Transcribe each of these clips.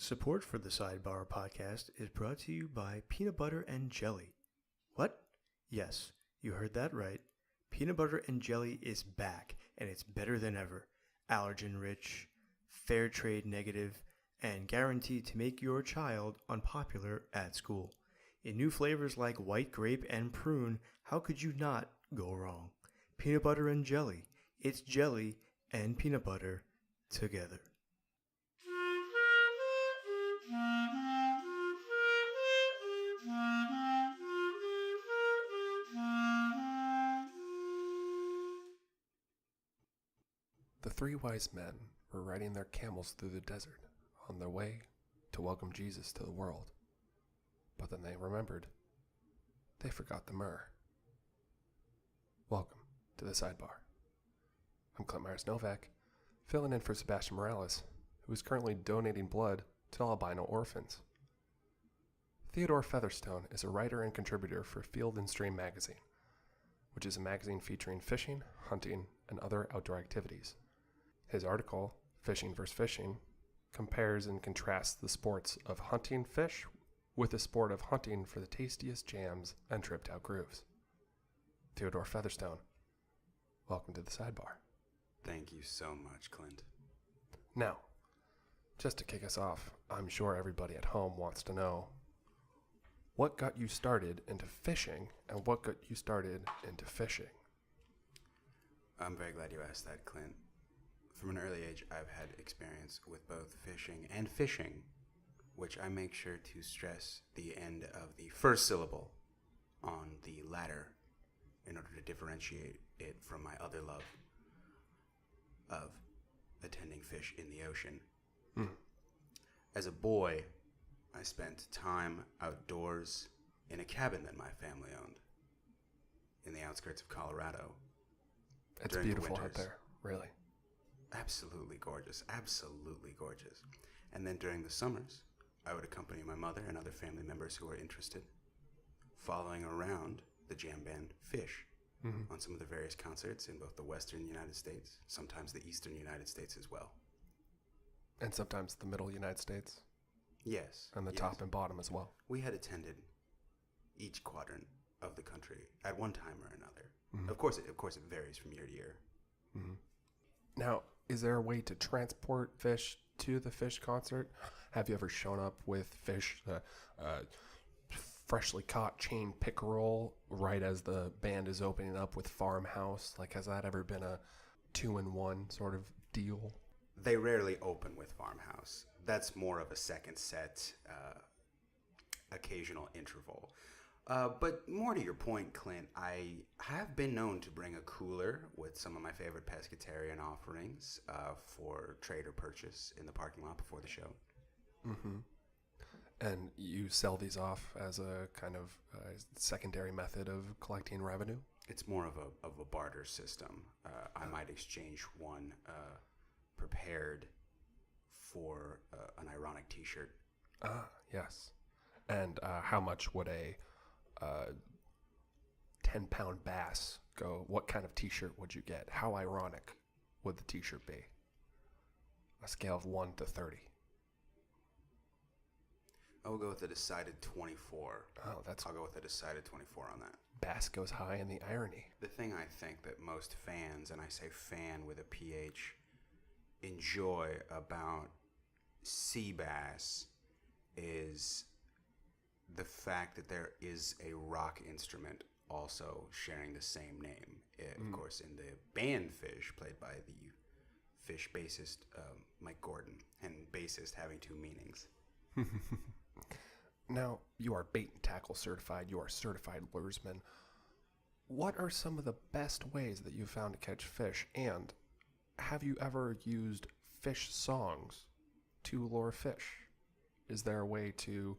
Support for the Sidebar podcast is brought to you by Peanut Butter and Jelly. What? Yes, you heard that right. Peanut Butter and Jelly is back, and it's better than ever. Allergen-rich, fair trade negative, and guaranteed to make your child unpopular at school. In new flavors like white grape and prune, how could you not go wrong? Peanut Butter and Jelly. It's jelly and peanut butter together. The three wise men were riding their camels through the desert on their way to welcome Jesus to the world. But then they remembered they forgot the myrrh. Welcome to the Sidebar. I'm Clint Myers-Novak, filling in for Sebastian Morales, who is currently donating blood to albino orphans. Theodore Featherstone is a writer and contributor for Field and Stream magazine, which is a magazine featuring fishing, hunting, and other outdoor activities. His article, Fishing vs. Phishing, compares and contrasts the sports of hunting fish with the sport of hunting for the tastiest jams and tripped out grooves. Theodore Featherstone, welcome to the Sidebar. Thank you so much, Clint. Now, just to kick us off, I'm sure everybody at home wants to know, what got you started into fishing and what got you started into fishing? I'm very glad you asked that, Clint. From an early age, I've had experience with both fishing and fishing, which I make sure to stress the end of the first syllable on the latter in order to differentiate it from my other love of attending fish in the ocean. As a boy, I spent time outdoors in a cabin that my family owned in the outskirts of Colorado. It's beautiful out there, really. Absolutely gorgeous, absolutely gorgeous. And then during the summers, I would accompany my mother and other family members who were interested, following around the jam band Phish on some of the various concerts in both the western United States, sometimes the eastern United States as well. And sometimes the middle United States. Yes. And the top and bottom as well. We had attended each quadrant of the country at one time or another. Of course, it varies from year to year. Now, is there a way to transport fish to the Phish concert? Have you ever shown up with fish, freshly caught chain pickerel right as the band is opening up with Farmhouse? Like, has that ever been a 2-in-1 sort of deal? They rarely open with Farmhouse. That's more of a second set, occasional interval. But more to your point, Clint, I have been known to bring a cooler with some of my favorite pescatarian offerings for trade or purchase in the parking lot before the show. And you sell these off as a kind of secondary method of collecting revenue? It's more of a barter system. I might exchange one prepared for an ironic t-shirt. Ah, yes. And how much would a 10-pound bass go? What kind of t-shirt would you get? How ironic would the t-shirt be? A scale of 1 to 30. I will go with a decided 24. I'll go with a decided 24 on that. Bass goes high in the irony. The thing I think that most fans, and I say fan with a PH, enjoy about sea bass is the fact that there is a rock instrument also sharing the same name. Of course, in the band Phish, played by the Phish bassist Mike Gordon, and bassist having two meanings. Now, you are bait and tackle certified. You are certified luresman. What are some of the best ways that you've found to catch fish? And have you ever used fish songs to lure fish? Is there a way to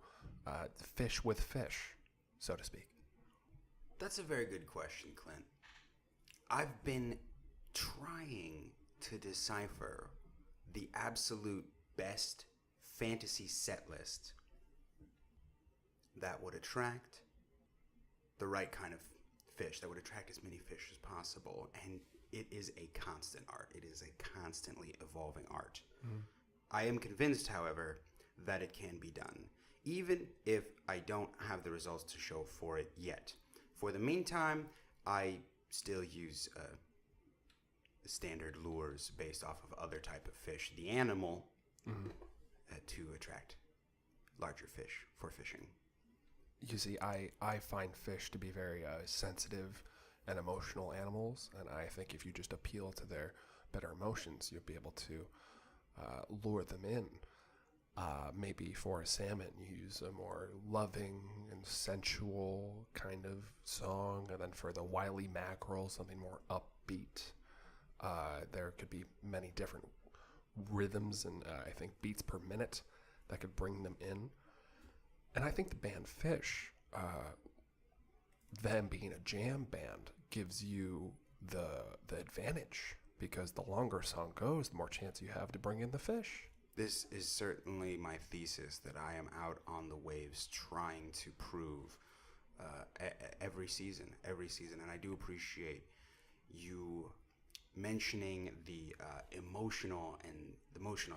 fish with fish, so to speak? That's a very good question, Clint. I've been trying to decipher the absolute best fantasy set list that would attract the right kind of fish, that would attract as many fish as possible. And it is a constant art. It is a constantly evolving art. I am convinced, however, that it can be done, even if I don't have the results to show for it yet. For the meantime, I still use standard lures based off of other type of fish, the animal, to attract larger fish for fishing. You see, I find fish to be very sensitive and emotional animals, and I think if you just appeal to their better emotions, you'll be able to lure them in. Maybe for a salmon, you use a more loving and sensual kind of song, and then for the wily mackerel, something more upbeat. There could be many different rhythms and I think beats per minute that could bring them in. And I think the band Phish, them being a jam band, gives you the advantage, because the longer a song goes, the more chance you have to bring in the fish. This is certainly my thesis that I am out on the waves trying to prove every season. And I do appreciate you mentioning the emotional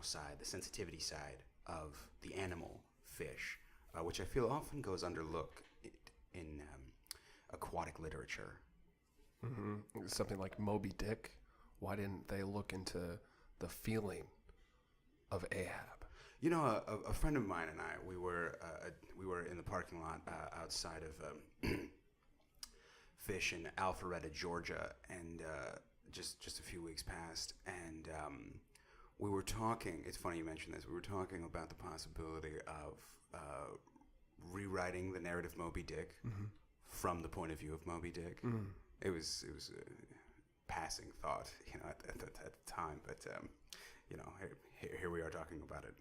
side, the sensitivity side of the animal fish, which I feel often goes underlooked in aquatic literature. Something like Moby Dick. Why didn't they look into the feeling of Ahab? You know, a friend of mine and I, we were in the parking lot outside of Phish in Alpharetta, Georgia, and just a few weeks passed, and we were talking. It's funny you mentioned this. We were talking about the possibility of rewriting the narrative Moby Dick from the point of view of Moby Dick. It was a passing thought, you know, at the time, but you know, here we are talking about it.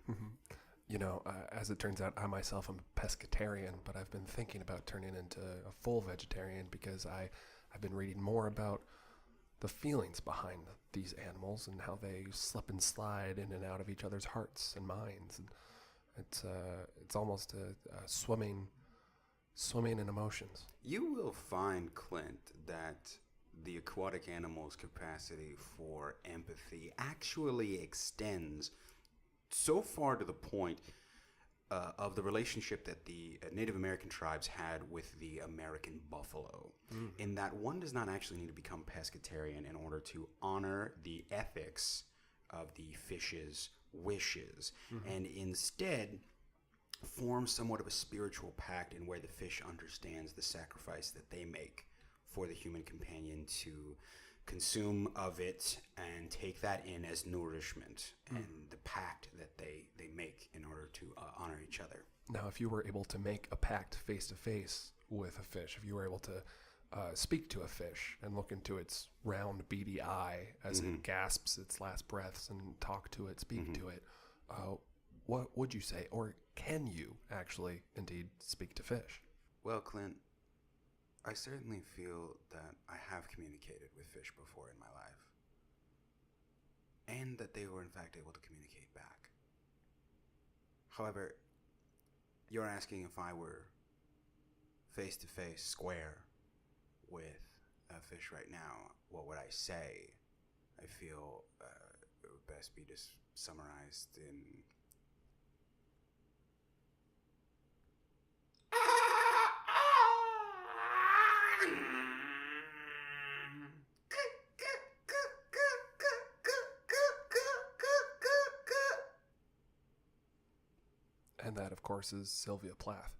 You know, as it turns out, I myself am a pescatarian, but I've been thinking about turning into a full vegetarian because I've been reading more about the feelings behind these animals and how they slip and slide in and out of each other's hearts and minds. And it's almost a swimming in emotions. You will find, Clint, that the aquatic animal's capacity for empathy actually extends so far to the point of the relationship that the Native American tribes had with the American buffalo, in that one does not actually need to become pescatarian in order to honor the ethics of the fish's wishes, and instead form somewhat of a spiritual pact in where the fish understands the sacrifice that they make for the human companion to consume of it and take that in as nourishment, and the pact that they make in order to honor each other. Now, if you were able to make a pact face-to-face with a fish, if you were able to speak to a fish and look into its round, beady eye as it gasps its last breaths and talk to it, speak to it, what would you say? Or can you actually indeed speak to fish? Well, Clint, I certainly feel that I have communicated with fish before in my life, and that they were in fact able to communicate back. However, you're asking if I were face-to-face, square, with a fish right now, what would I say? I feel it would best be just summarized in... And that, of course, is Sylvia Plath.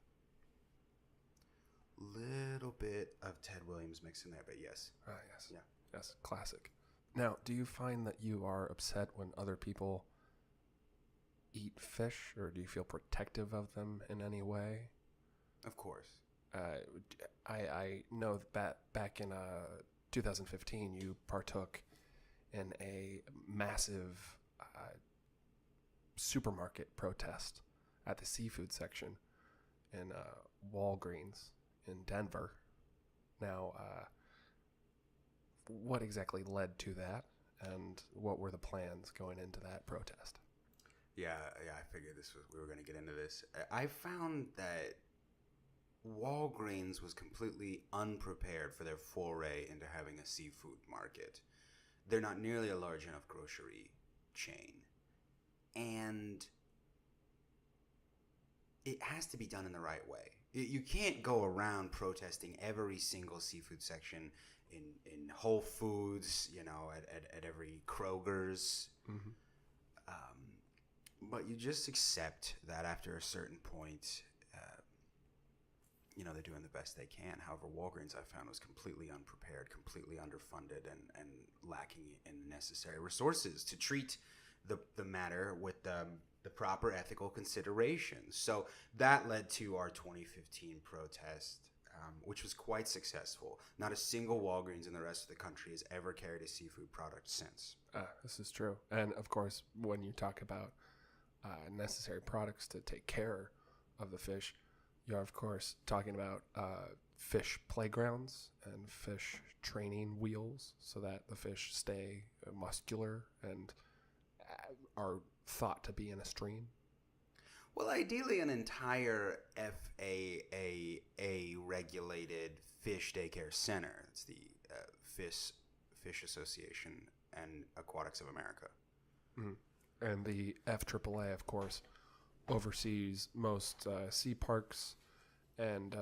Little bit of Ted Williams mixed in there, but yes. Yes. Yeah. Yes, classic. Now, do you find that you are upset when other people eat fish, or do you feel protective of them in any way? Of course. I know that back in 2015, you partook in a massive supermarket protest at the seafood section in Walgreens in Denver. Now, what exactly led to that, and what were the plans going into that protest? Yeah, I figured we were going to get into this. I found that Walgreens was completely unprepared for their foray into having a seafood market. They're not nearly a large enough grocery chain. And it has to be done in the right way. You can't go around protesting every single seafood section in Whole Foods, at every Kroger's. Mm-hmm. But you just accept that after a certain point, they're doing the best they can. However, Walgreens, I found, was completely unprepared, completely underfunded, and lacking in the necessary resources to treat the matter with the proper ethical considerations. So that led to our 2015 protest, which was quite successful. Not a single Walgreens in the rest of the country has ever carried a seafood product since. This is true. And of course, when you talk about necessary products to take care of the fish, you're of course talking about fish playgrounds and fish training wheels so that the fish stay muscular and are thought to be in a stream. Well, ideally, an entire FAA regulated fish daycare center. It's the Fish Association and Aquatics of America. Mm-hmm. And the FAAA, of course, oversees most sea parks and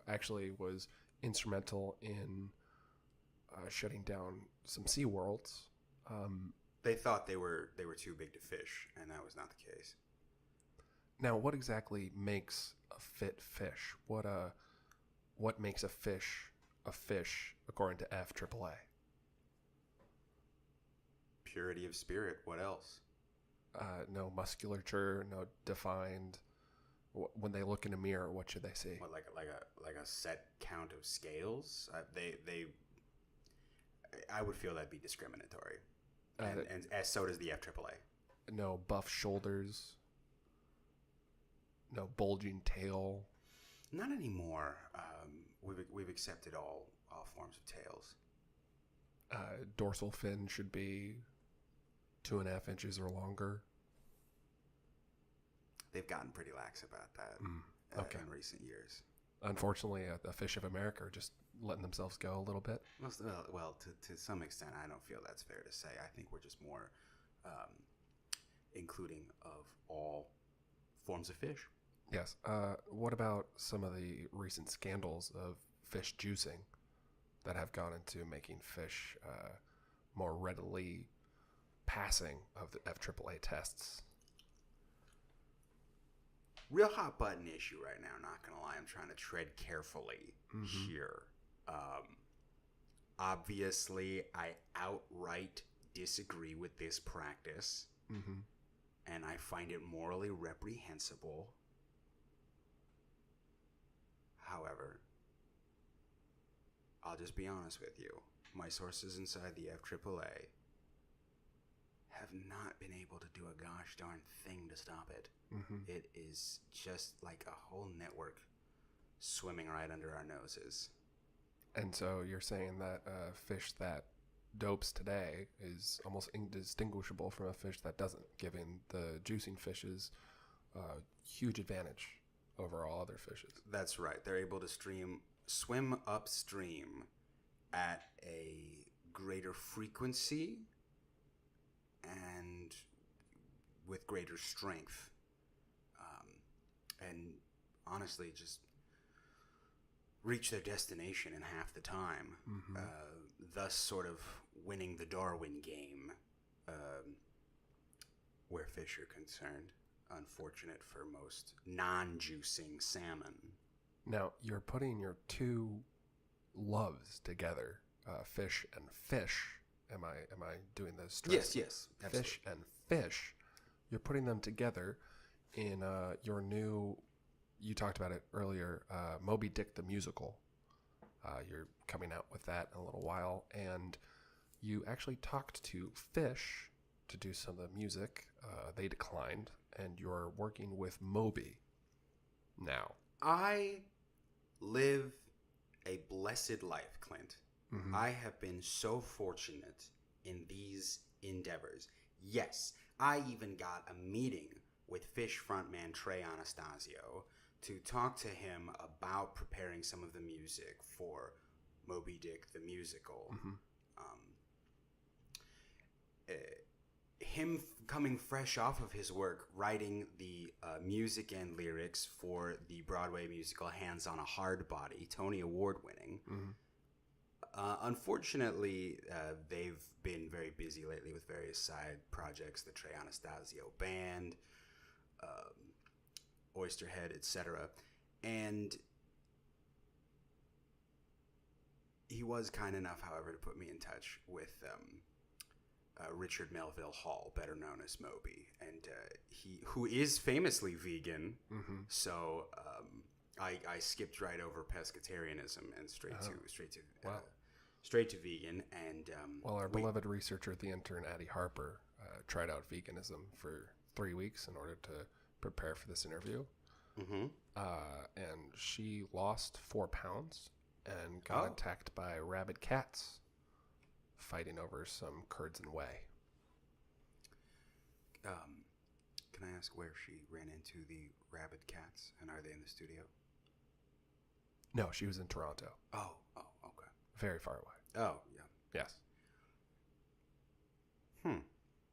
actually was instrumental in shutting down some sea worlds. They thought they were too big to fish, and that was not the case. Now, what exactly makes a fit fish? What makes a fish according to FAAA? Purity of spirit. What else? No musculature, no defined. When they look in a mirror, what should they see? What, like a set count of scales? I would feel that'd be discriminatory, and as so does the FAAA. No buff shoulders. No bulging tail. Not anymore. We've accepted all forms of tails. Dorsal fin should be 2.5 inches or longer. They've gotten pretty lax about that in recent years. Unfortunately, the Fish of America are just letting themselves go a little bit. Well, to some extent, I don't feel that's fair to say. I think we're just more including of all forms of fish. Yes. What about some of the recent scandals of fish juicing that have gone into making fish more readily passing of the FAAA tests? Real hot button issue right now, not gonna lie. I'm trying to tread carefully here. Obviously, I outright disagree with this practice, and I find it morally reprehensible. However, I'll just be honest with you. My sources inside the FAAA have not been able to do a gosh darn thing to stop it. It is just like a whole network swimming right under our noses. And so you're saying that a fish that dopes today is almost indistinguishable from a fish that doesn't, giving the juicing fishes a huge advantage over all other fishes. That's right. They're able to swim upstream at a greater frequency and with greater strength. And honestly, just reach their destination in half the time, thus sort of winning the Darwin game where fish are concerned. Unfortunate for most non-juicing salmon. Now, you're putting your two loves together, fish and fish. Am I doing this stress? Yes. Absolutely. Fish and fish. You're putting them together in your new, you talked about it earlier, Moby Dick the musical. You're coming out with that in a little while, and you actually talked to Phish to do some of the music. They declined, and you're working with Moby now. I live a blessed life, Clint. I have been so fortunate in these endeavors. Yes, I even got a meeting with Phish frontman Trey Anastasio to talk to him about preparing some of the music for Moby Dick the musical. him coming fresh off of his work, writing the music and lyrics for the Broadway musical Hands on a Hard Body, Tony Award winning. Unfortunately, they've been very busy lately with various side projects, the Trey Anastasio Band, Oysterhead, etc. And he was kind enough, however, to put me in touch with Richard Melville Hall, better known as Moby, and who is famously vegan. So I skipped right over pescatarianism and straight to vegan. And well, our beloved researcher, the intern Addie Harper, tried out veganism for 3 weeks in order to prepare for this interview, and she lost 4 pounds and got attacked by rabid cats fighting over some curds and whey. Can I ask where she ran into the rabid cats, and are they in the studio? No, she was in Toronto. Oh, okay. Very far away. Oh, yeah. Yes.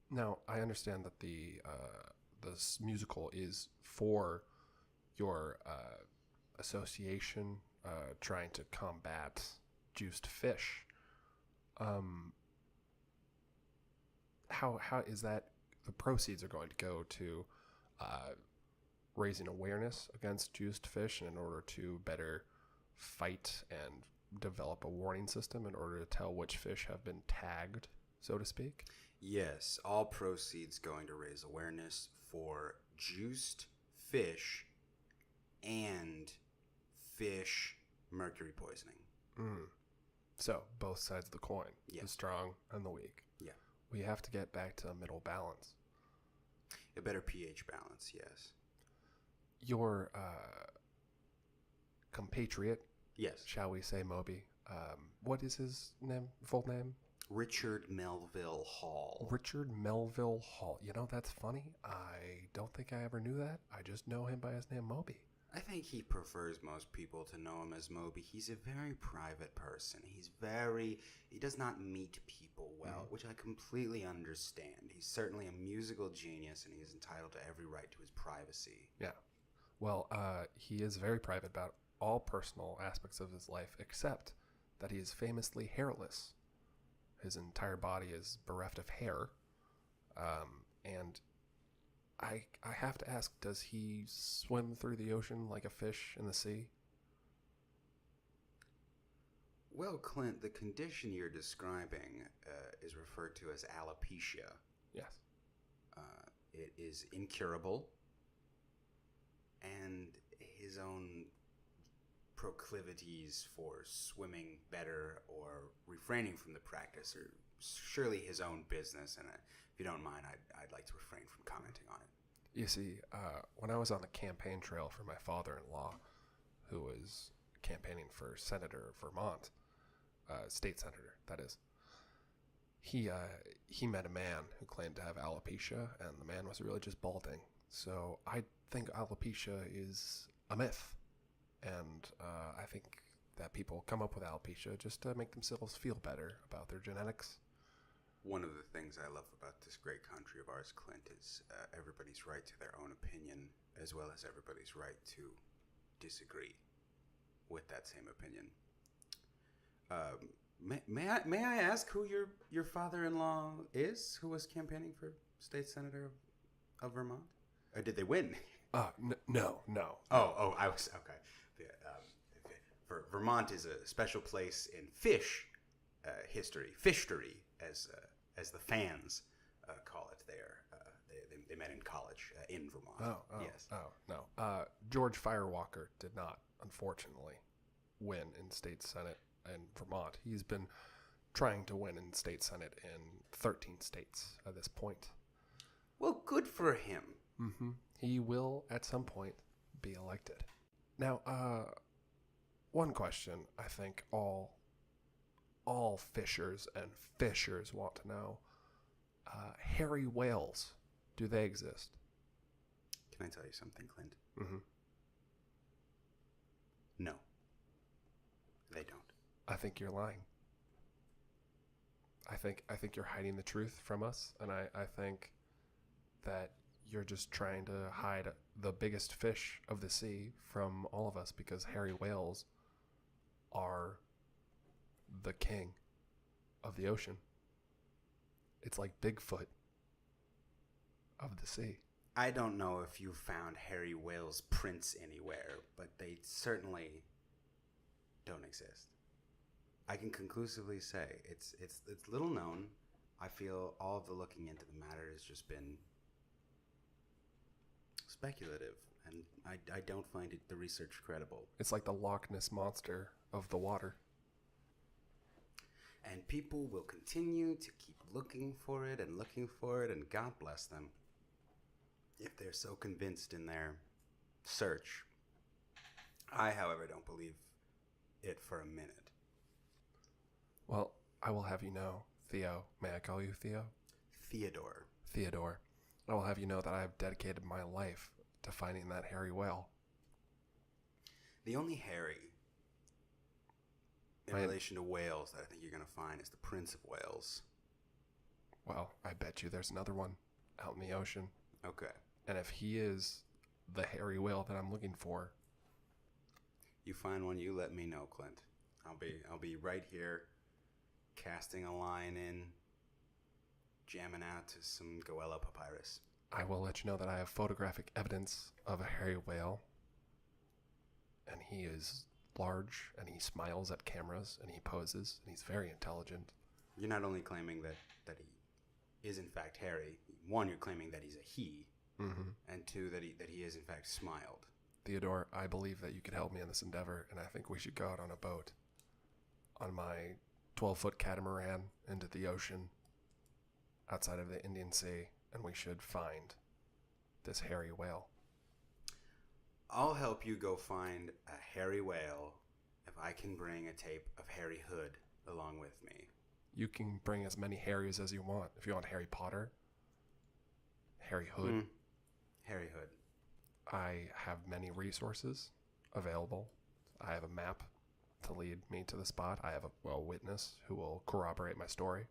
Now, I understand that this musical is for your association trying to combat juiced fish. How is that? The proceeds are going to go to raising awareness against juiced fish, and in order to better fight and develop a warning system in order to tell which fish have been tagged, so to speak. Yes, all proceeds going to raise awareness for juiced fish and fish mercury poisoning. So, both sides of the coin, Yeah. the strong and the weak. Yeah. We have to get back to a middle balance. A better pH balance, yes. Your compatriot, Yes. shall we say, Moby, what is his name, full name? Richard Melville Hall. Richard Melville Hall. You know, that's funny. I don't think I ever knew that. I just know him by his name, Moby. I think he prefers most people to know him as Moby. He's a very private person. He does not meet people well, which I completely understand. He's certainly a musical genius, and he's entitled to every right to his privacy. Yeah. Well, he is very private about all personal aspects of his life, except that he is famously hairless. His entire body is bereft of hair. And I have to ask, does he swim through the ocean like a fish in the sea? Well, Clint, the condition you're describing is referred to as alopecia. Yes. It is incurable, and his own proclivities for swimming better or refraining from the practice are surely his own business, and if you don't mind, I'd like to refrain from commenting on it. You see, when I was on the campaign trail for my father-in-law, who was campaigning for Senator of Vermont, state senator, that is, he met a man who claimed to have alopecia, and the man was really just balding. So I think alopecia is a myth, and I think that people come up with alopecia just to make themselves feel better about their genetics. One of the things I love about this great country of ours, Clint, is everybody's right to their own opinion, as well as everybody's right to disagree with that same opinion. May I ask who your father-in-law is, who was campaigning for state senator of Vermont? Or did they win? No. Oh, I was okay. Vermont is a special place in Phish history, Phishtory, as the fans call it there. They met in college in Vermont. Yes. No. George Firewalker did not, unfortunately, win in state senate in Vermont. He's been trying to win in state senate in 13 states at this point. Well, good for him. Mm-hmm. He will, at some point, be elected. Now, one question I think all fishers and fishers want to know. Hairy whales, do they exist? Can I tell you something, Clint? Mm-hmm. No. They don't. I think you're lying. I think you're hiding the truth from us, and I think that you're just trying to hide the biggest fish of the sea from all of us, because hairy whales are the king of the ocean. It's like Bigfoot of the sea. I don't know if you found hairy whales prints anywhere, but they certainly don't exist. I can conclusively say it's little known. I feel all of the looking into the matter has just been speculative, and I don't find the research credible. It's like the Loch Ness monster of the water. And people will continue to keep looking for it, and God bless them if they're so convinced in their search. I, however, don't believe it for a minute. Well, I will have you know, Theo, may I call you Theo? Theodore. I will have you know that I have dedicated my life to finding that hairy whale. The only hairy in relation to whales that I think you're going to find is the Prince of Wales. Well, I bet you there's another one out in the ocean. Okay. And if he is the hairy whale that I'm looking for, you find one, you let me know, Clint. I'll be right here, casting a line in, jamming out to some Goella papyrus. I will let you know that I have photographic evidence of a hairy whale, and he is large, and he smiles at cameras, and he poses, and he's very intelligent. You're not only claiming that he is in fact hairy. One, you're claiming that he's a he, and two, that he is in fact smiled. Theodore, I believe that you could help me in this endeavor, and I think we should go out on a boat, on my 12-foot catamaran into the ocean outside of the Indian Sea, and we should find this hairy whale. I'll help you go find a hairy whale if I can bring a tape of Harry Hood along with me. You can bring as many Harrys as you want. If you want Harry Potter, Harry Hood. Harry Hood. I have many resources available. I have a map to lead me to the spot. I have a witness who will corroborate my story.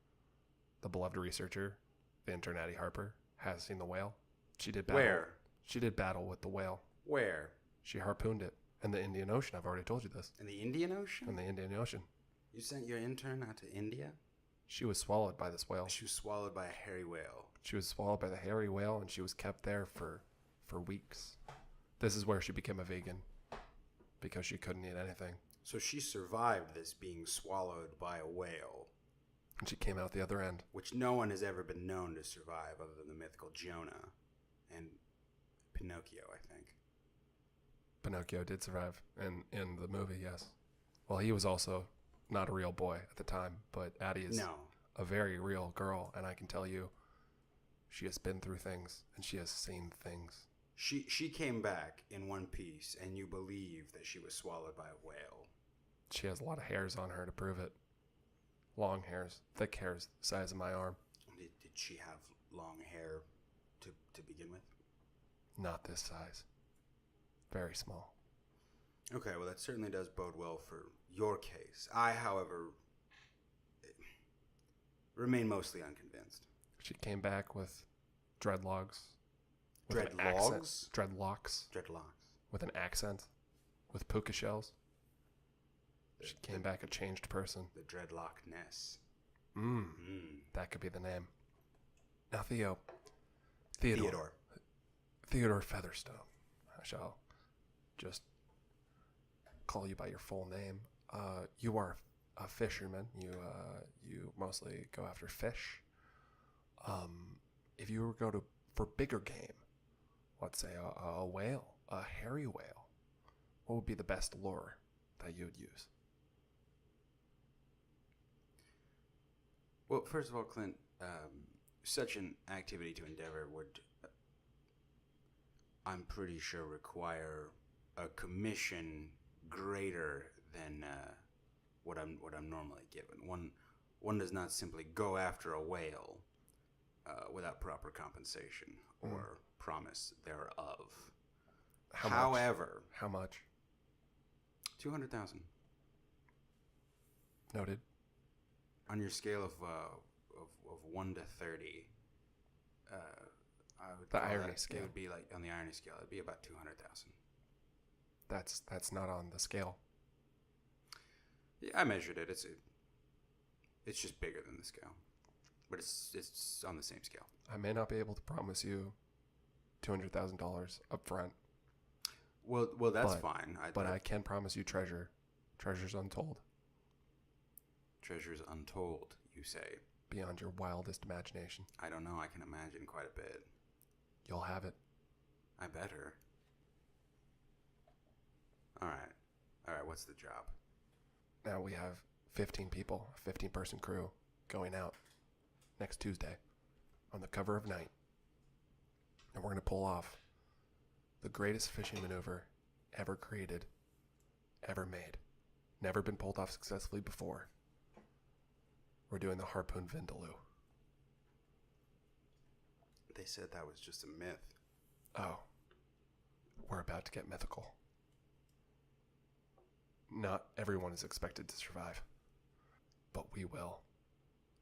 The beloved researcher, the intern Addie Harper, has seen the whale. She did battle. Where? She did battle with the whale. Where? She harpooned it in the Indian Ocean. I've already told you this. In the Indian Ocean? In the Indian Ocean. You sent your intern out to India? She was swallowed by this whale. She was swallowed by a hairy whale. She was swallowed by the hairy whale, and she was kept there for weeks. This is where she became a vegan, because she couldn't eat anything. So she survived this being swallowed by a whale. And she came out the other end. Which no one has ever been known to survive other than the mythical Jonah and Pinocchio, I think. Pinocchio did survive in the movie, yes. Well, he was also not a real boy at the time, but Addie is a very real girl, and I can tell you she has been through things, and she has seen things. She came back in one piece, and you believe that she was swallowed by a whale. She has a lot of hairs on her to prove it. Long hairs, thick hairs, the size of my arm. Did she have long hair to begin with? Not this size. Very small. Okay, well that certainly does bode well for your case. I, however, remain mostly unconvinced. She came back with dreadlocks. Dreadlocks? Dreadlocks. Dreadlocks. With an accent. With puka shells. She came back a changed person. The Dreadlock-ness. That could be the name. Now, Theodore Featherstone. I shall just call you by your full name. You are a fisherman. You mostly go after fish. If you were to go for bigger game, let's say a whale, a hairy whale, what would be the best lure that you would use? Well, first of all, Clint, such an activity to endeavor would, I'm pretty sure, require a commission greater than what I'm normally given. One does not simply go after a whale without proper compensation or promise thereof. However, how much? 200,000. Noted. On your scale of 1 to 30, I would The call irony that, scale. It would be like on the irony scale. It'd be about 200,000. That's not on the scale. Yeah, I measured it. It's just bigger than the scale, but it's on the same scale. I may not be able to promise you $200,000 up front, Well, that's fine. but I can promise you treasures untold, treasures untold. You say. beyond your wildest imagination. I don't know. I can imagine quite a bit. You'll have it. I better. All right. What's the job? Now we have 15 people, a 15-person crew, going out next Tuesday on the cover of Night. And we're going to pull off the greatest fishing maneuver ever created, ever made. Never been pulled off successfully before. We're doing the harpoon vindaloo. They said that was just a myth. Oh, we're about to get mythical. Not everyone is expected to survive, but we will.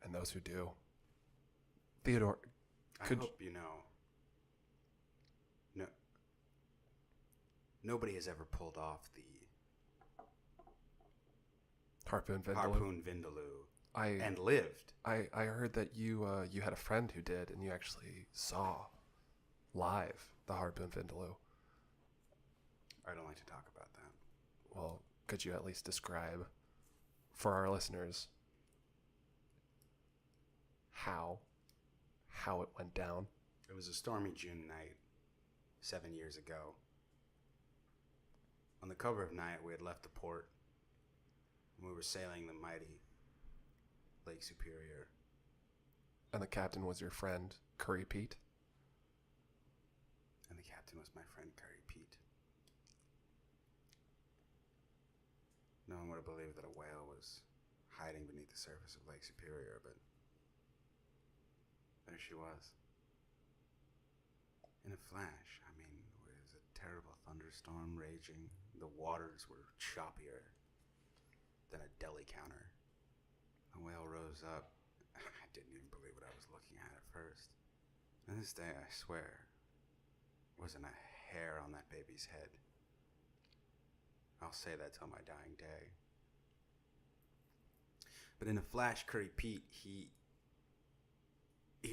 And those who do. Theodore, I hope you know. No. Nobody has ever pulled off the harpoon vindaloo. harpoon vindaloo and lived. I heard that you had a friend who did, and you actually saw live the harpoon vindaloo. I don't like to talk about that. Well, could you at least describe for our listeners how it went down? It was a stormy June night 7 years ago. On the cover of Night, we had left the port and we were sailing the mighty Lake Superior. And the captain was your friend, Curry Pete? And the captain was my friend, Curry Pete. No one would have believed that a whale was hiding beneath the surface of Lake Superior, but there she was. In a flash. I mean, it was a terrible thunderstorm raging. The waters were choppier than a deli counter. A whale rose up. I didn't even believe what I was looking at first. And this day, I swear, wasn't a hair on that baby's head. I'll say that till my dying day. But in a flash, Curry Pete, he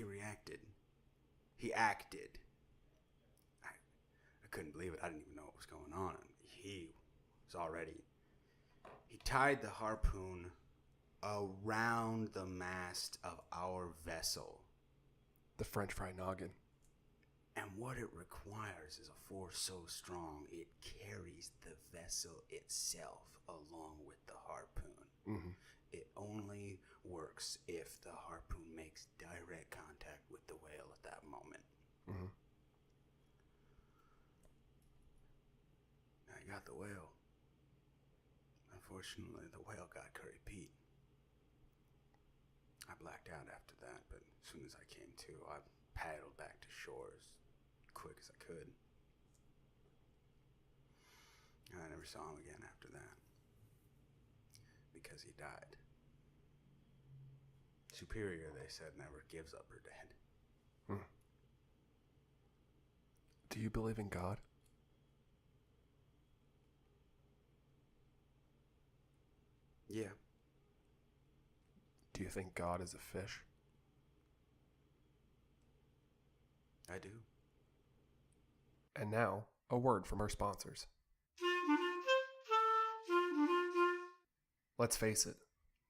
reacted. He acted. I couldn't believe it. I didn't even know what was going on. He tied the harpoon around the mast of our vessel. The French fry noggin. And what it requires is a force so strong, it carries the vessel itself along with the harpoon. Mm-hmm. It only works if the harpoon makes direct contact with the whale at that moment. Mm-hmm. I got the whale. Unfortunately, the whale got Curry Pete. I blacked out after that, but as soon as I came to, I paddled back to shore as quick as I could. And I never saw him again after that. Because he died. Superior, they said, never gives up her dead. Hmm. Do you believe in God? Yeah. Do you think God is a fish? I do. And now, a word from our sponsors. Let's face it,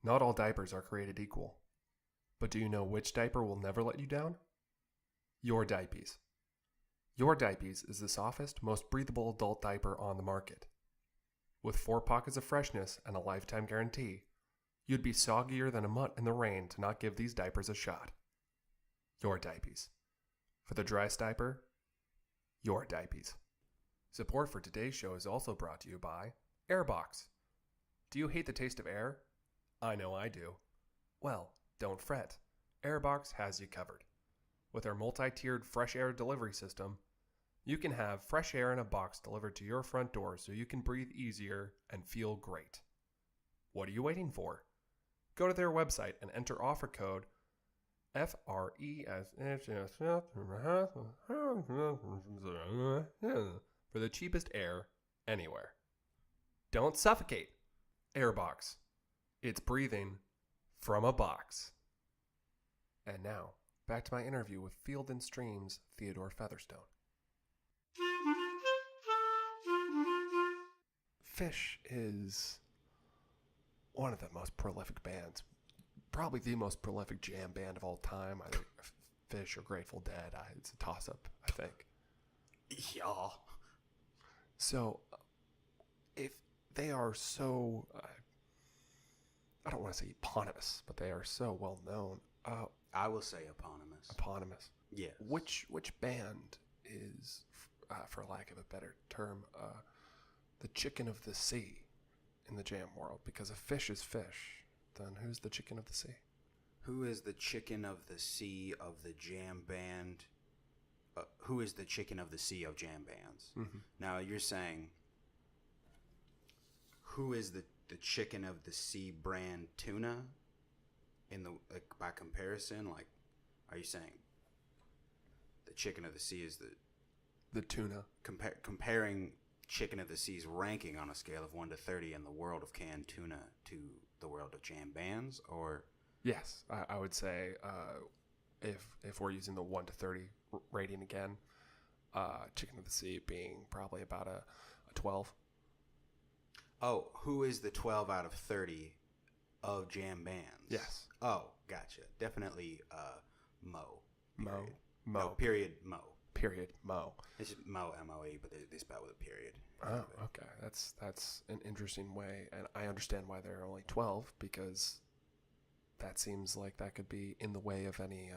not all diapers are created equal. But do you know which diaper will never let you down? Your Diapies. Your Diapies is the softest, most breathable adult diaper on the market. With 4 pockets of freshness and a lifetime guarantee, you'd be soggier than a mutt in the rain to not give these diapers a shot. Your Diapies. For the driest diaper, Your Diapies. Support for today's show is also brought to you by Airbox. Do you hate the taste of air? I know I do. Well, don't fret. Airbox has you covered. With our multi-tiered fresh air delivery system, you can have fresh air in a box delivered to your front door so you can breathe easier and feel great. What are you waiting for? Go to their website and enter offer code FRES for the cheapest air anywhere. Don't suffocate. Airbox. It's breathing from a box. And now, back to my interview with Field and Stream's Theodore Featherstone. Phish is one of the most prolific bands, probably the most prolific jam band of all time. Either Phish or Grateful Dead. It's a toss-up, I think. Yeah. So, if they are so, I don't want to say eponymous, but they are so well known. I will say eponymous. Eponymous. Yes. Which band is, for lack of a better term, the chicken of the sea in the jam world? Because if Phish is Phish, then who's the chicken of the sea? Who is the chicken of the sea of the jam band? Who is the chicken of the sea of jam bands? Mm-hmm. Now you're saying, who is the chicken of the sea brand tuna? In the by comparison, like, are you saying the chicken of the sea is the tuna? Comparing chicken of the sea's ranking on a scale of 1 to 30 in the world of canned tuna to the world of jam bands, or? Yes, I would say if we're using the 1 to 30 rating again, chicken of the sea being probably about a 12. Oh, who is the 12 out of 30 of jam bands? Yes. Oh, gotcha. Definitely Mo. Period. No, period, Mo. Period, Mo. It's just Mo, M-O-E, but they spell with a period. Oh, okay. That's an interesting way, and I understand why there are only 12, because that seems like that could be in the way of any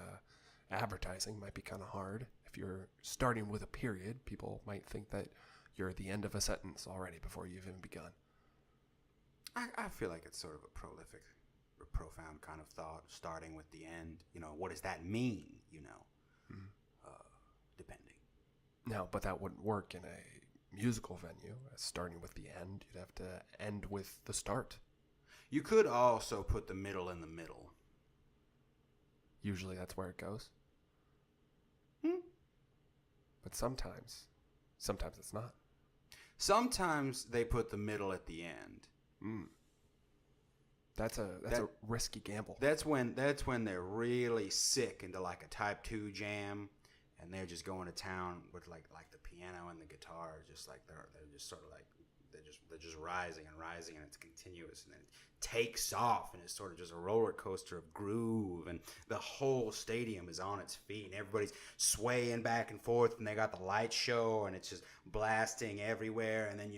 advertising. Might be kind of hard. If you're starting with a period, people might think that you're at the end of a sentence already before you've even begun. I feel like it's sort of a prolific, or profound kind of thought, starting with the end. You know, what does that mean, depending. No, but that wouldn't work in a musical venue. Starting with the end, you'd have to end with the start. You could also put the middle in the middle. Usually that's where it goes. But sometimes it's not. Sometimes they put the middle at the end. That's a risky gamble. That's when they're really sick into like a type 2 jam, and they're just going to town with like the piano and the guitar, just like they're just sort of like they're just rising and rising, and it's continuous, and then it takes off, and it's sort of just a roller coaster of groove, and the whole stadium is on its feet, and everybody's swaying back and forth, and they got the light show, and it's just blasting everywhere, and then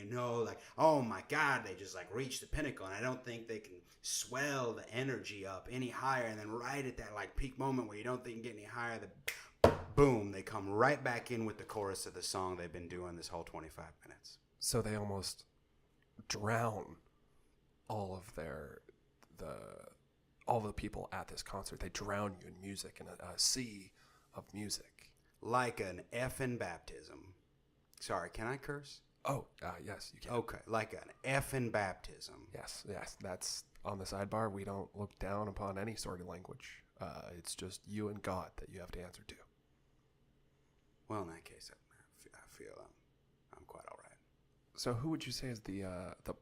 like, oh my God, they just like reached the pinnacle, and I don't think they can swell the energy up any higher, and then right at that like peak moment where you don't think you can get any higher, boom, they come right back in with the chorus of the song they've been doing this whole 25 minutes. So they almost drown all of the people at this concert. They drown you in music, in a sea of music. Like an effing baptism. Sorry, can I curse? Oh, yes, you can. Okay, like an effing baptism. Yes, that's on the sidebar. We don't look down upon any sort of language. It's just you and God that you have to answer to. Well, in that case, I feel I'm quite all right. So who would you say is the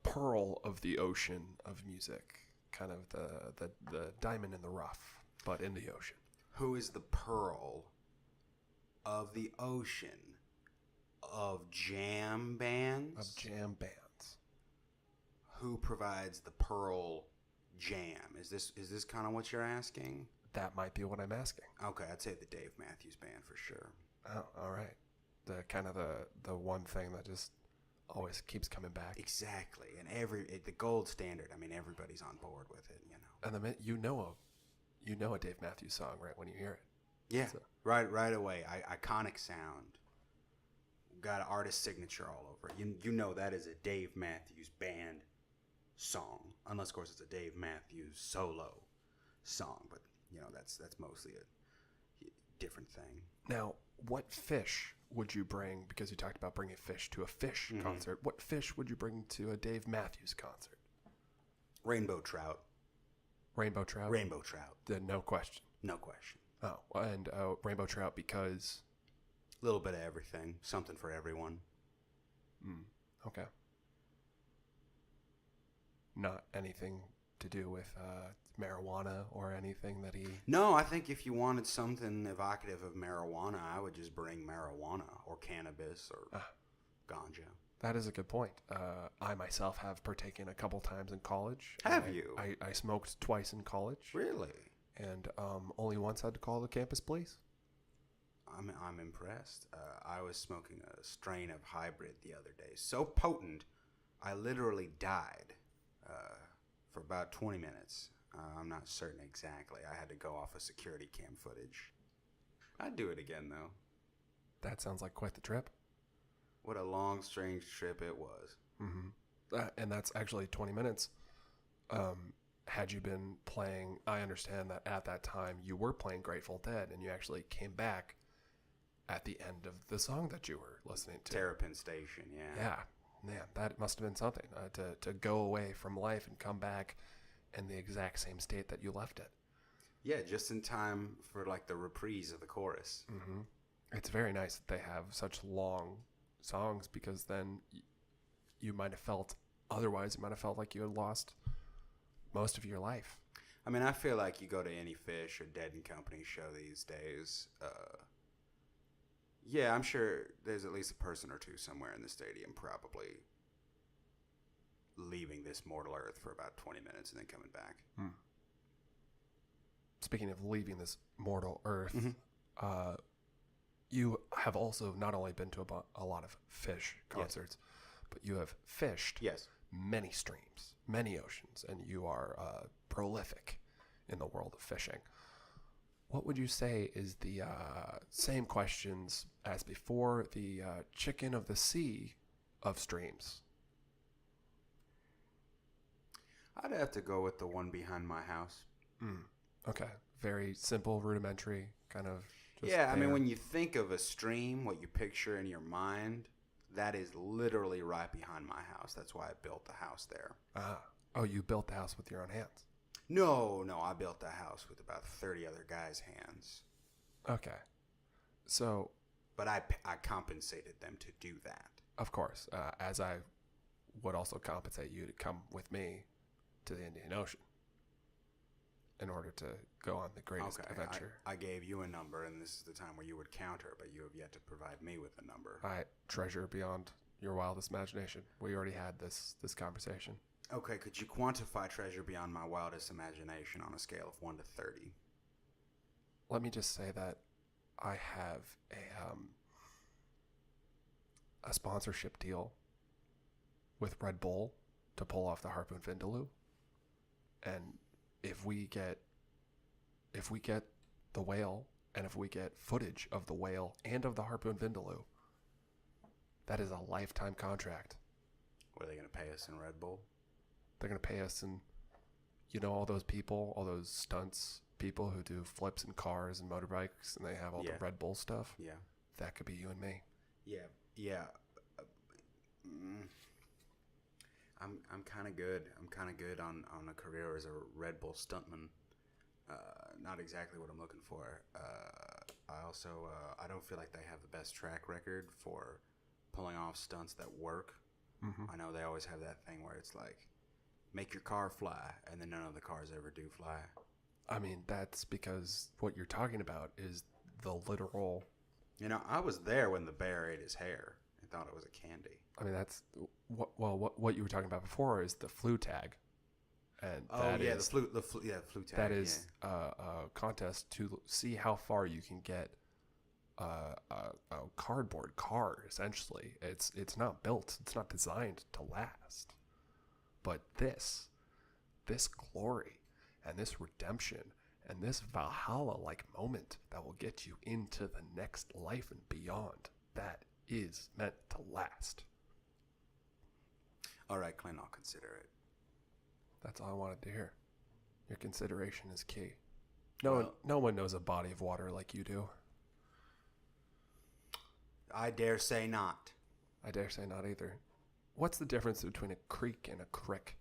pearl of the ocean of music? Kind of the diamond in the rough, but in the ocean. Who is the pearl of the ocean of jam bands? Of jam bands. Who provides the pearl jam? Is this kind of what you're asking? That might be what I'm asking. Okay, I'd say the Dave Matthews Band for sure. Oh, all right. The kind of the one thing that just always keeps coming back. Exactly, and the gold standard. I mean, everybody's on board with it, And the minute you know a Dave Matthews song right when you hear it. Yeah, so. right away. Iconic sound. Got an artist signature all over it. You know that is a Dave Matthews Band song, unless of course it's a Dave Matthews solo song. But that's mostly a different thing. Now, what Phish would you bring, because you talked about bringing Phish to a Phish concert, what Phish would you bring to a Dave Matthews concert? Rainbow trout. Rainbow trout? Rainbow trout. No question. No question. Oh, and rainbow trout because... A little bit of everything. Something for everyone. Okay. Not anything to do with marijuana or anything that he... No, I think if you wanted something evocative of marijuana, I would just bring marijuana or cannabis or ganja. That is a good point. I myself have partaken a couple times in college. Have you? I smoked twice in college. Really? And only once had to call the campus police. I'm impressed. I was smoking a strain of hybrid the other day. So potent, I literally died for about 20 minutes. I'm not certain exactly. I had to go off of security cam footage. I'd do it again, though. That sounds like quite the trip. What a long, strange trip it was. Mm-hmm. And that's actually 20 minutes. Had you been playing, I understand that at that time you were playing Grateful Dead and you actually came back at the end of the song that you were listening to. Terrapin Station, yeah. Yeah, man, that must have been something. To go away from life and come back in the exact same state that you left it. Yeah, just in time for like the reprise of the chorus. Mm-hmm. It's very nice that they have such long songs because then you might have felt, otherwise you might have felt like you had lost most of your life. I mean, I feel like you go to any Phish or Dead and Company show these days. Yeah, I'm sure there's at least a person or two somewhere in the stadium probably leaving this mortal earth for about 20 minutes and then coming back. Speaking of leaving this mortal earth, you have also not only been to a lot of Phish concerts, but you have fished many streams, many oceans, and you are prolific in the world of fishing. What would you say is the same questions as before, the chicken of the sea of streams? I'd have to go with the one behind my house. Okay. Very simple, rudimentary, kind of just Yeah, I mean, there. when you think of a stream, what you picture in your mind, that is literally right behind my house. That's why I built the house there. Oh, you built the house with your own hands? No, I built the house with about 30 other guys' hands. Okay. So... But I compensated them to do that. Of course, as I would also compensate you to come with me to the Indian Ocean in order to go on the greatest adventure. I gave you a number, and this is the time where you would counter, but you have yet to provide me with a number. I treasure beyond your wildest imagination. We already had this conversation. Okay, could you quantify treasure beyond my wildest imagination on a scale of 1 to 30? Let me just say that I have a sponsorship deal with Red Bull to pull off the Harpoon Vindaloo. And if we get the whale, and if we get footage of the whale and of the Harpoon Vindaloo, that is a lifetime contract. What are they going to pay us in Red Bull? They're going to pay us in, all those people, all those stunts people who do flips in cars and motorbikes, and they have all the Red Bull stuff. Yeah. That could be you and me. Yeah. I'm kind of good. I'm kind of good on a career as a Red Bull stuntman. Not exactly what I'm looking for. I also I don't feel like they have the best track record for pulling off stunts that work. Mm-hmm. I know they always have that thing where it's like, make your car fly, and then none of the cars ever do fly. I mean, that's because what you're talking about is the literal... I was there when the bear ate his hair. I thought it was a candy. I mean, that's... What you were talking about before is the flu tag. And the flu tag. That is a contest to see how far you can get a cardboard car, essentially. It's not built. It's not designed to last. But this glory and this redemption and this Valhalla-like moment that will get you into the next life and beyond, that is meant to last. All right, Clint, I'll consider it. That's all I wanted to hear. Your consideration is key. No one knows a body of water like you do. I dare say not. I dare say not either. What's the difference between a creek and a crick?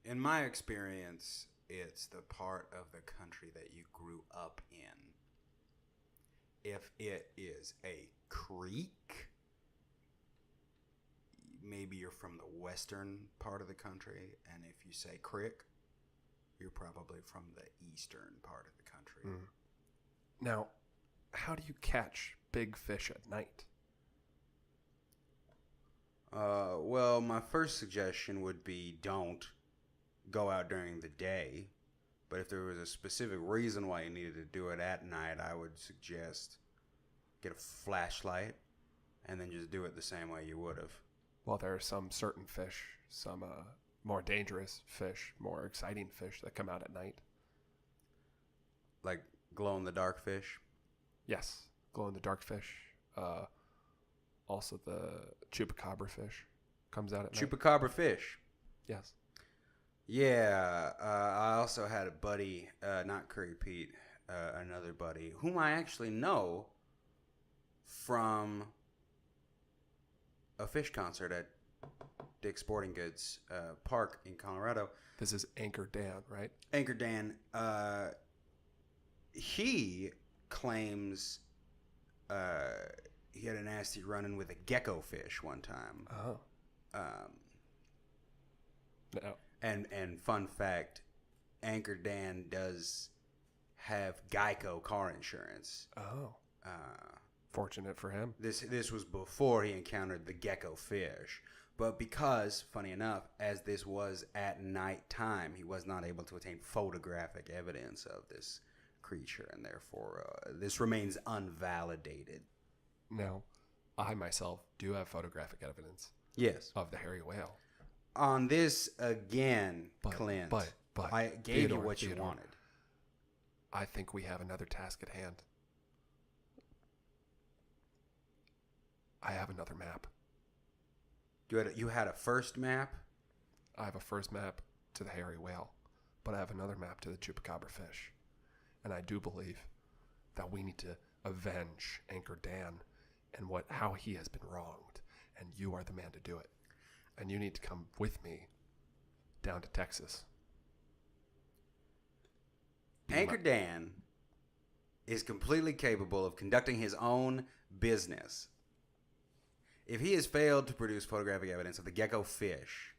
In my experience, it's the part of the country that you grew up in. If it is a creek, maybe you're from the western part of the country, and if you say creek, you're probably from the eastern part of the country. Now, how do you catch big fish at night? Well, my first suggestion would be don't go out during the day. But if there was a specific reason why you needed to do it at night, I would suggest get a flashlight and then just do it the same way you would have. Well, there are some certain fish, some more dangerous fish, more exciting fish that come out at night. Like glow-in-the-dark fish? Yes, glow-in-the-dark fish. Also, the chupacabra fish comes out at night. Chupacabra fish? Yes. Yeah, I also had a buddy, not Curry Pete, another buddy, whom I actually know from a Phish concert at Dick's Sporting Goods Park in Colorado. This is Anchor Dan, right? Anchor Dan, he claims he had a nasty run-in with a gecko fish one time. Oh. No. And fun fact, Anchor Dan does have Geico car insurance. Oh. Fortunate for him. This was before he encountered the gecko fish. But because, funny enough, as this was at night time, he was not able to obtain photographic evidence of this creature, and therefore this remains unvalidated. Now, I myself do have photographic evidence. Yes. Of the hairy whale. On this again, Clint, but I gave you what you wanted. I think we have another task at hand. I have another map. You had a first map? I have a first map to the hairy whale, but I have another map to the chupacabra fish. And I do believe that we need to avenge Anchor Dan and how he has been wronged. And you are the man to do it. And you need to come with me down to Texas. Anchor Dan is completely capable of conducting his own business. If he has failed to produce photographic evidence of the gecko fish,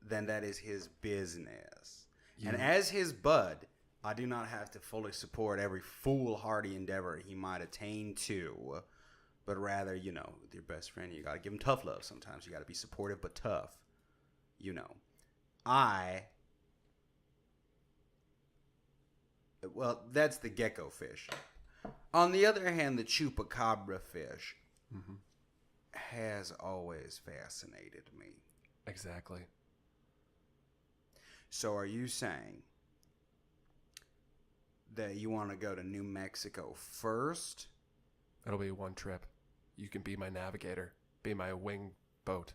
then that is his business. And as his bud, I do not have to fully support every foolhardy endeavor he might attain to, but rather, with your best friend, you got to give him tough love sometimes. You got to be supportive but tough. Well, that's the gecko fish. On the other hand, the chupacabra fish has always fascinated me. Exactly. So are you saying that you want to go to New Mexico first? It'll be one trip. You can be my navigator, be my wing boat.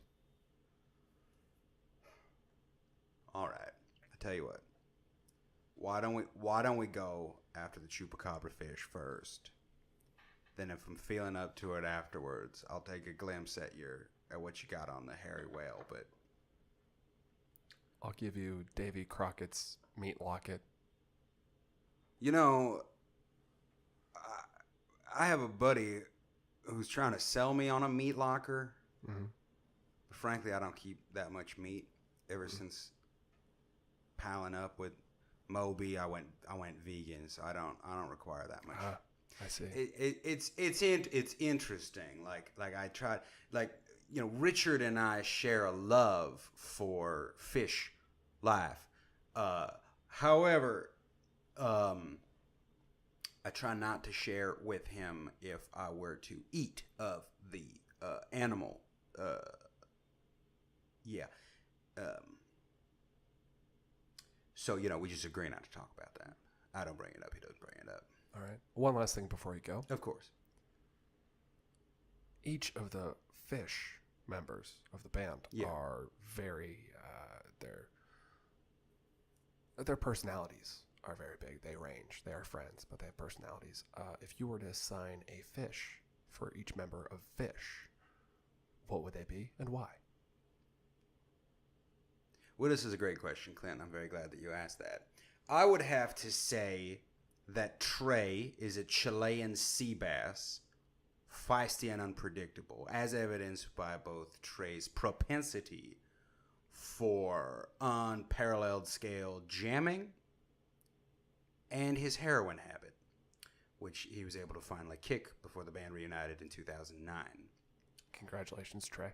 All right. I tell you what. Why don't we go after the chupacabra fish first? Then if I'm feeling up to it afterwards, I'll take a glimpse at what you got on the hairy whale, but I'll give you Davy Crockett's meat locket. I have a buddy who's trying to sell me on a meat locker. Mm-hmm. But frankly, I don't keep that much meat. Ever since piling up with Moby, I went vegan, so I don't require that much. I see. It's interesting. Like I tried. Richard and I share a love for fish life. However, I try not to share with him if I were to eat of the animal. So, we just agree not to talk about that. I don't bring it up. He doesn't bring it up. All right. One last thing before you go. Of course. Each of the Phish members of the band are very, their personalities are very big. They range. They are friends, but they have personalities. If you were to assign a fish for each member of Phish, what would they be and why? Well, this is a great question, Clint. I'm very glad that you asked that. I would have to say that Trey is a Chilean sea bass, feisty and unpredictable, as evidenced by both Trey's propensity for unparalleled scale jamming and his heroin habit, which he was able to finally kick before the band reunited in 2009. Congratulations, Trey.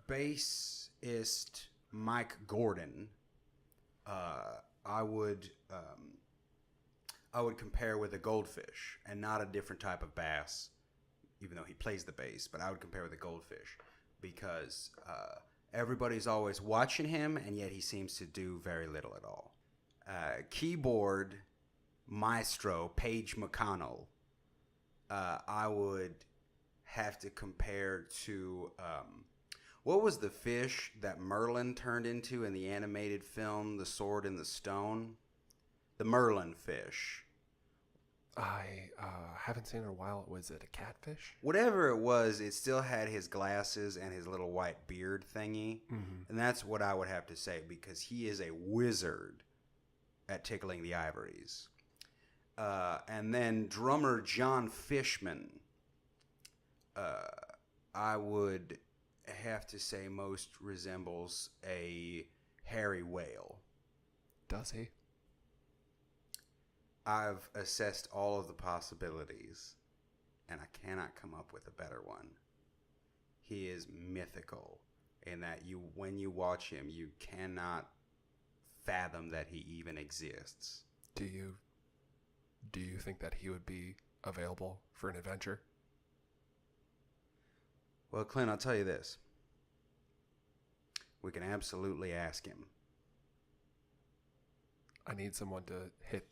Bassist Mike Gordon, I would compare with a goldfish, and not a different type of bass, even though he plays the bass. But I would compare with a goldfish because everybody's always watching him, and yet he seems to do very little at all. Keyboard maestro Paige McConnell, I would have to compare to what was the fish that Merlin turned into in the animated film The Sword in the Stone? The Merlin fish. I haven't seen it in a while. Was it a catfish? Whatever it was, it still had his glasses and his little white beard thingy. Mm-hmm. And that's what I would have to say, because he is a wizard at tickling the ivories. And then drummer John Fishman, I would have to say most resembles a hairy whale. Does he? I've assessed all of the possibilities, and I cannot come up with a better one. He is mythical in that when you watch him, you cannot fathom that he even exists. Do you think that he would be available for an adventure? Well, Clint, I'll tell you this. We can absolutely ask him. I need someone to hit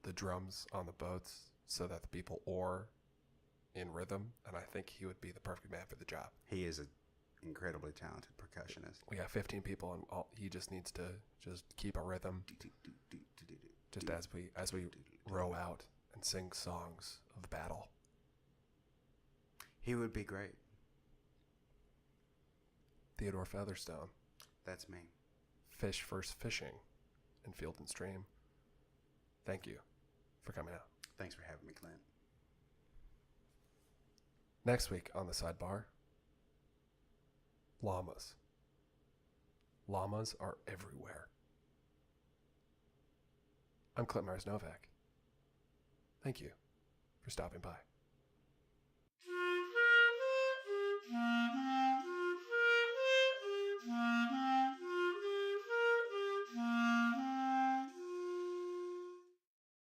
the drums on the boats so that the people oar in rhythm, and I think he would be the perfect man for the job. He is an incredibly talented percussionist. We got 15 people, and he just needs to just keep a rhythm, just as we row out and sing songs of battle. He would be great. Theodore Featherstone. That's me. Phish First Phishing in Field and Stream. Thank you for coming out. Thanks for having me, Clint. Next week on the Sidebar, llamas. Llamas are everywhere. I'm Clint Myers-Novak. Thank you for stopping by.